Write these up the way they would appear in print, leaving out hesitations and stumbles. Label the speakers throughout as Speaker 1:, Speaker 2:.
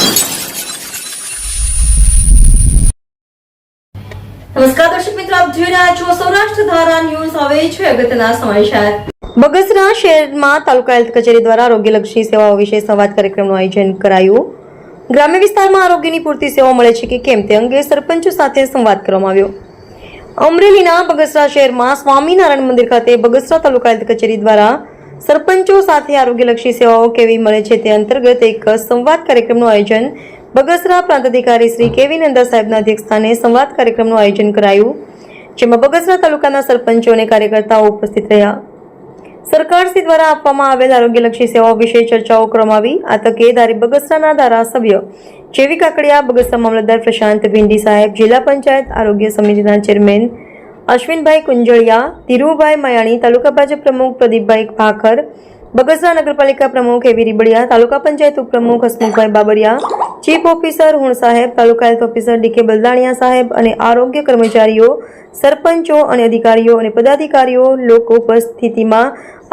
Speaker 1: નમસ્કાર દર્શક મિત્રો, આપ જોઈ રહ્યા છો સૌરાષ્ટ્ર ધારા ન્યૂઝ। હવે છે અગત્યના સમાચાર। બગસરા શહેરમાં તાલુકા હેલ્થ કચેરી દ્વારા આરોગ્યલક્ષી સેવાઓ વિશે સંવાદ કાર્યક્રમનું આયોજન કરાયું। ગ્રામ્ય વિસ્તારમાં આરોગ્યની પૂરતી સેવાઓ મળે છે કે કેમ તે અંગે સરપંચો સાથે સંવાદ કરવામાં આવ્યો। અમરેલીના બગસરા શહેરમાં સ્વામિનારાયણ મંદિર ખાતે બગસરા તાલુકા હેલ્થ કચેરી દ્વારા સરપંચો સાથે આરોગ્યલક્ષી સેવાઓ કેવી મળે છે તે અંતર્ગત એક સંવાદ કાર્યક્રમનું આયોજન બગસરા પ્રાંત અધિકારી શ્રી કેવી નંદા સાહેબના અધ્યક્ષસ્થાને સંવાદ કાર્યક્રમનું આયોજન કરાયું, જેમાં બગસરા તાલુકાના સરપંચો અને કાર્યકર્તાઓ ઉપસ્થિત રહ્યા। સરકારશ્રી દ્વારા આપવામાં આવેલ આરોગ્યલક્ષી સેવાઓ વિશે ચર્ચાઓ કરવામાં આવી। આ તકે બગસરાના ધારાસભ્ય જેવી કાકડિયા, બગસરા મામલતદાર પ્રશાંત ભીંડી સાહેબ, જિલ્લા પંચાયત આરોગ્ય સમિતિના ચેરમેન અશ્વિનભાઈ કુંજળિયા, ધીરુભાઈ મયાણી, તાલુકા ભાજપ પ્રમુખ પ્રદીપભાઈ ભાખર, બગસરા નગરપાલિકા પ્રમુખ એવી રીબડિયા, તાલુકા પંચાયત ઉપપ્રમુખ હસમુખભાઈ બાબરિયા, ચીફ ઓફિસર હુણ સાહેબ, તાલુકા હેલ્થ ઓફિસર ડીકે બલદાણિયા સાહેબ અને આરોગ્ય કર્મચારીઓ, સરપંચો અને અધિકારીઓ અને પદાધિકારીઓ લોકો ઉપસ્થિતિમાં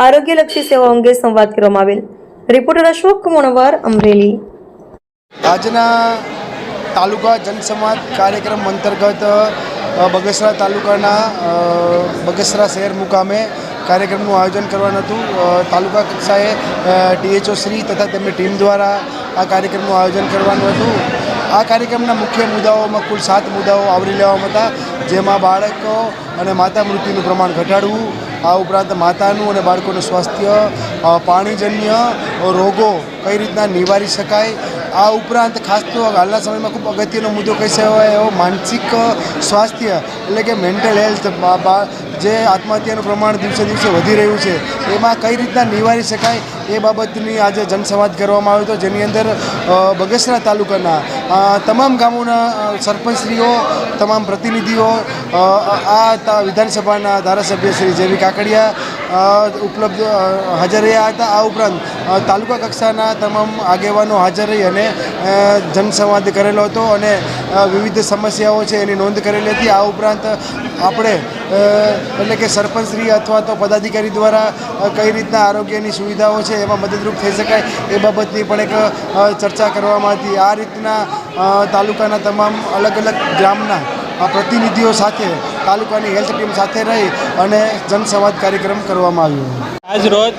Speaker 1: આરોગ્યલક્ષી સેવાઓ અંગે સંવાદ કરવામાં આવેલ। રિપોર્ટર અશોક મોણવર, અમરેલી।
Speaker 2: આજના તાલુકા જનસંવાદ કાર્યક્રમ અંતર્ગત બગસરા તાલુકાના બગસરા શહેર મુકામે કાર્યક્રમનું આયોજન કરવાનું હતું। તાલુકા કક્ષાએ ટીએચઓ શ્રી તથા તેમની ટીમ દ્વારા આ કાર્યક્રમનું આયોજન કરવાનું હતું। આ કાર્યક્રમના મુખ્ય મુદ્દાઓમાં કુલ 7 મુદ્દાઓ આવરી લેવામાં હતા, જેમાં બાળકો અને માતા મૃત્યુનું પ્રમાણ ઘટાડવું, આ ઉપરાંત માતાનું અને બાળકોનું સ્વાસ્થ્ય, પાણીજન્ય રોગો કઈ રીતના નિવારી શકાય, આ ઉપરાંત ખાસ તો હાલના સમયમાં ખૂબ અગત્યનો મુદ્દો કહી શકાય એવો માનસિક સ્વાસ્થ્ય એટલે કે મેન્ટલ હેલ્થ, જે આત્મહત્યાનું પ્રમાણ દિવસે દિવસે વધી રહ્યું છે એમાં કઈ રીતના નિવારી શકાય એ બાબતની આજે જનસંવાદ કરવામાં આવ્યો હતો, જેની અંદર બગસરા તાલુકાના તમામ ગામોના સરપંચશ્રીઓ, તમામ પ્રતિનિધિઓ, આ વિધાનસભાના ધારાસભ્ય શ્રી જેવી કાકડિયા ઉપલબ્ધ હાજર રહ્યા હતા। આ ઉપરાંત તાલુકા કક્ષાના તમામ આગેવાનો હાજર રહી અને જનસંવાદ કરેલો હતો અને વિવિધ સમસ્યાઓ છે એની નોંધ કરેલી હતી। આ ઉપરાંત આપણે એટલે કે સરપંચશ્રી અથવા તો પદાધિકારી દ્વારા કઈ રીતના આરોગ્યની સુવિધાઓ છે એમાં મદદરૂપ થઈ શકાય એ બાબતની પણ એક ચર્ચા કરવામાં હતી। આ રીતના તાલુકાના તમામ અલગ અલગ ગ્રામના પ્રતિનિધિઓ સાથે તાલુકાની હેલ્થ ટીમ સાથે રહી અને જનસંવાદ કાર્યક્રમ કરવામાં આવ્યો।
Speaker 3: આજ રોજ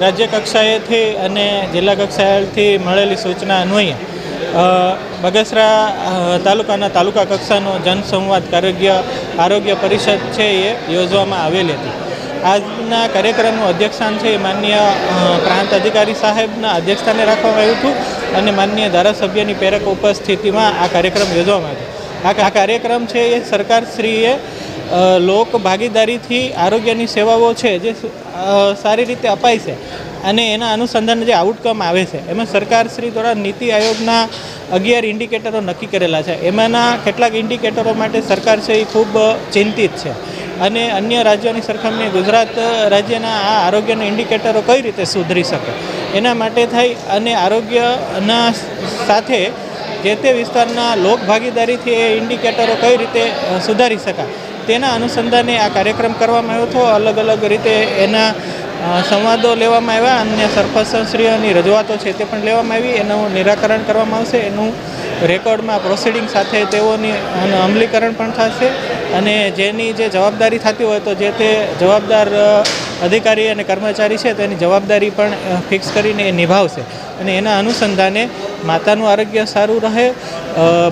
Speaker 3: રાજ્ય કક્ષાએથી અને જિલ્લા કક્ષાએથી મળેલી સૂચના અન્વયે બગસરા તાલુકાના તાલુકા કક્ષાનો જનસંવાદ આરોગ્ય પરિષદ છે એ યોજવામાં આવેલી હતી। આજના કાર્યક્રમનું અધ્યક્ષસ્થાન છે એ માનનીય પ્રાંત અધિકારી સાહેબના અધ્યક્ષસ્થાને રાખવામાં આવ્યું હતું અને માનનીય ધારાસભ્યની પ્રેરક ઉપસ્થિતિમાં આ કાર્યક્રમ યોજવામાં આવ્યો। આ કાર્યક્રમ છે એ સરકારશ્રીએ લોક ભાગીદારીથી આરોગ્યની સેવાઓ છે જે સારી રીતે અપાય છે અને એના અનુસંધાને જે આઉટકમ આવે છે એમાં સરકારશ્રી દ્વારા નીતિ આયોગના 11 ઇન્ડિકેટરો નક્કી કરેલા છે। એમાંના કેટલાક ઇન્ડિકેટરો માટે સરકાર છે એ ખૂબ ચિંતિત છે અને અન્ય રાજ્યોની સરખામણીએ ગુજરાત રાજ્યના આ આરોગ્યના ઇન્ડિકેટરો કઈ રીતે સુધરી શકે એના માટે થઈ અને આરોગ્યના સાથે જે તે વિસ્તારના લોક ભાગીદારીથી એ ઇન્ડિકેટરો કઈ રીતે સુધારી શકાય તેના અનુસંધાને આ કાર્યક્રમ કરવામાં આવ્યો હતો। અલગ અલગ રીતે એના સંવાદો લેવામાં આવ્યા અને સરપંચશ્રીઓની રજૂઆતો છે તે પણ લેવામાં આવી, એનું નિરાકરણ કરવામાં આવશે, એનું રેકોર્ડમાં પ્રોસિડિંગ સાથે તેઓની અમલીકરણ પણ થશે અને જેની જે જવાબદારી થતી હોય તો જે તે જવાબદાર અધિકારી અને કર્મચારી છે તેની જવાબદારી પણ ફિક્સ કરીને એ નિભાવશે અને એના અનુસંધાને માતાનું આરોગ્ય સારું રહે,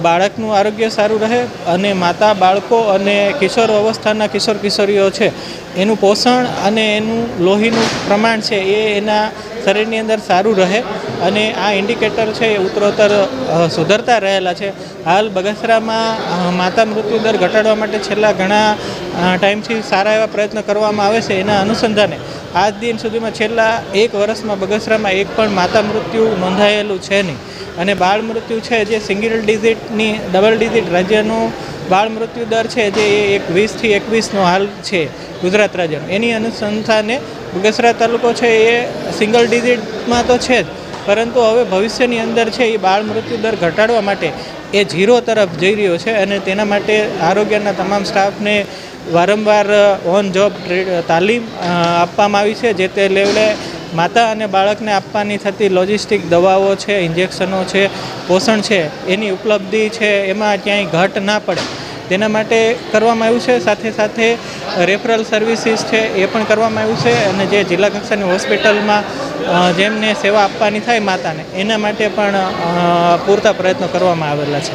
Speaker 3: બાળકનું આરોગ્ય સારું રહે અને માતા, બાળકો અને કિશોર અવસ્થાના કિશોર કિશોરીઓ છે એનું પોષણ અને એનું લોહીનું પ્રમાણ છે એ એના શરીરની અંદર સારું રહે અને આ ઇન્ડિકેટર છે એ ઉત્તરોત્તર સુધરતા રહેલા છે। હાલ બગસરામાં માતા મૃત્યુ દર ઘટાડવા માટે છેલ્લા ઘણા ટાઈમથી સારા એવા પ્રયત્ન કરવામાં આવે છે। એના અનુસંધાને આજ દિન સુધીમાં છેલ્લા 1 વર્ષમાં બગસરામાં એક પણ માતા મૃત્યુ નોંધાયેલું છે નહીં અને બાળ મૃત્યુ છે જે સિંગલ ડિજિટની ડબલ ડિજિટ રાજ્યનો બાળ મૃત્યુ દર છે જે 20 થી 21નો હાલ છે ગુજરાત રાજ્યનો। એની અનુસંધાને બગસરા તાલુકો છે એ સિંગલ ડિજિટમાં તો છે જ, પરંતુ હવે ભવિષ્યની અંદર છે એ બાળ મૃત્યુ દર ઘટાડવા માટે એ 0 તરફ જઈ રહ્યો છે અને તેના માટે આરોગ્યના તમામ સ્ટાફને વારંવાર ઓન જોબ તાલીમ આપવામાં આવી છે, જે તે લેવલે માતા અને બાળકને આપવાની થતી લોજિસ્ટિક દવાઓ છે, ઇન્જેક્શનો છે, પોષણ છે, એની ઉપલબ્ધિ છે એમાં ક્યાંય ઘટ ના પડે તેના માટે કરવામાં આવ્યું છે. સાથે સાથે રેફરલ સર્વિસીસ છે એ પણ કરવામાં આવ્યું છે અને જે જિલ્લા કક્ષાની હોસ્પિટલમાં જેમને સેવા આપવાની થાય માતાને એના માટે પણ પૂરતા પ્રયત્નો કરવામાં આવેલા છે.